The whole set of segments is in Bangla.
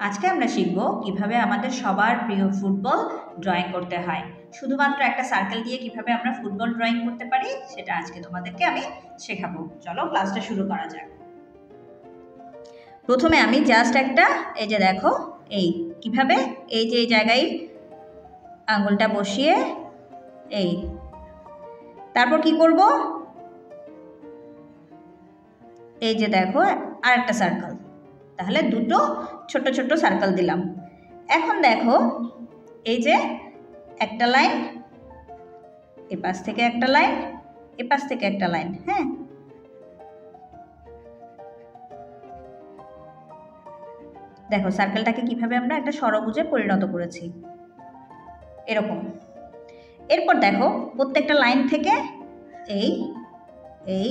আজকে আমরা শিখব কিভাবে আমাদের সবার প্রিয় ফুটবল ড্রয়িং করতে হয়। শুধুমাত্র একটা সার্কেল দিয়ে কিভাবে আমরা ফুটবল ড্রয়িং করতে পারি সেটা আজকে তোমাদেরকে আমি শেখাবো। চলো ক্লাসটা শুরু করা যাক। প্রথমে আমি জাস্ট একটা এই যে দেখো এই কিভাবে এই যে এই জায়গায় আঙ্গুলটা বসিয়ে এই তারপর কি করব, এই যে দেখো আরেকটা সার্কেল, তাহলে দুটো ছোট ছোট সার্কেল দিলাম। এখন দেখো এই যে একটা লাইন, এপাশ থেকে একটা লাইন, এপাশ থেকে একটা লাইন। হ্যাঁ, দেখো সার্কেলটাকে কিভাবে আমরা একটা ষড়ভুজে পরিণত করেছি এরকম। এরপর দেখো প্রত্যেকটা লাইন থেকে এই এই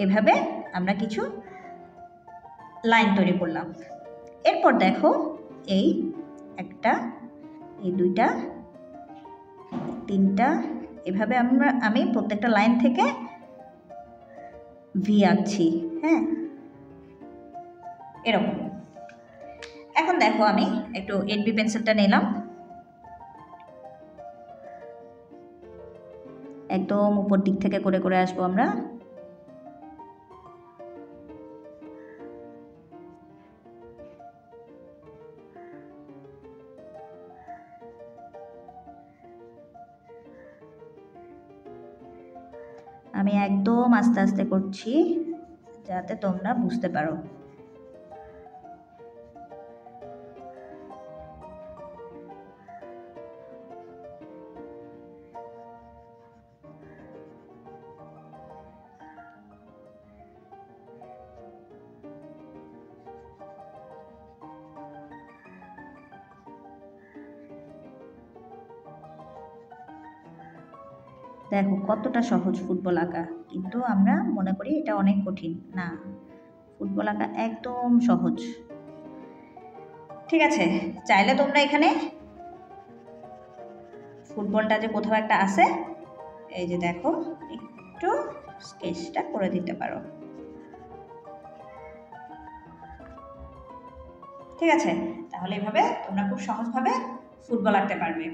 এভাবে আমরা কিছু লাইন তৈরি করলাম। এরপর দেখো এই একটা, এই দুইটা, তিনটা, এভাবে আমি প্রত্যেকটা লাইন থেকে ভি আঁকছি। হ্যাঁ, এরকম। এখন দেখো আমি একটু এনবি পেন্সিলটা নিলাম, একদম উপর দিক থেকে করে করে আসবো আমরা। আমি একদম আস্তে আস্তে করছি যাতে তোমরা বুঝতে পারো। দেখো কতটা সহজ ফুটবল আঁকা, কিন্তু আমরা মনে করি এটা অনেক কঠিন। না, ফুটবল আঁকা একদম সহজ। ঠিক আছে, চাইলে তোমরা এখানে ফুটবলটা যে কোথাও একটা আছে এই যে দেখো একটু স্কেচটা করে দিতে পারো। ঠিক আছে, তাহলে এভাবে তোমরা খুব সহজভাবে ফুটবল আঁকতে পারবে।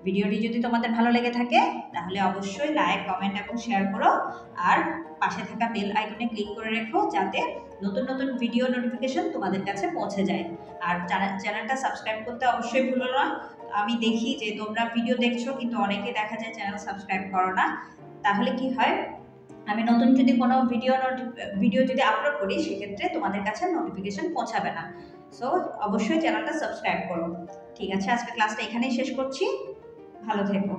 ভিডিওটি যদি তোমাদের ভালো লেগে থাকে তাহলে অবশ্যই লাইক, কমেন্ট এবং শেয়ার করো। আর পাশে থাকা বেল আইকনে ক্লিক করে রেখো যাতে নতুন নতুন ভিডিও নোটিফিকেশন তোমাদের কাছে পৌঁছে যায়। আর চ্যানেলটা সাবস্ক্রাইব করতে অবশ্যই ভুলো না। আমি দেখি যে তোমরা ভিডিও দেখছো কিন্তু অনেকে দেখা যায় চ্যানেল সাবস্ক্রাইব করো না। তাহলে কি হয়, আমি নতুন যদি কোনো ভিডিও যদি আপলোড করি সেক্ষেত্রে তোমাদের কাছে নোটিফিকেশন পৌঁছাবে না। সো অবশ্যই চ্যানেলটা সাবস্ক্রাইব করো। ঠিক আছে, আজকে ক্লাসটা এখানেই শেষ করছি। ভালো থেকো।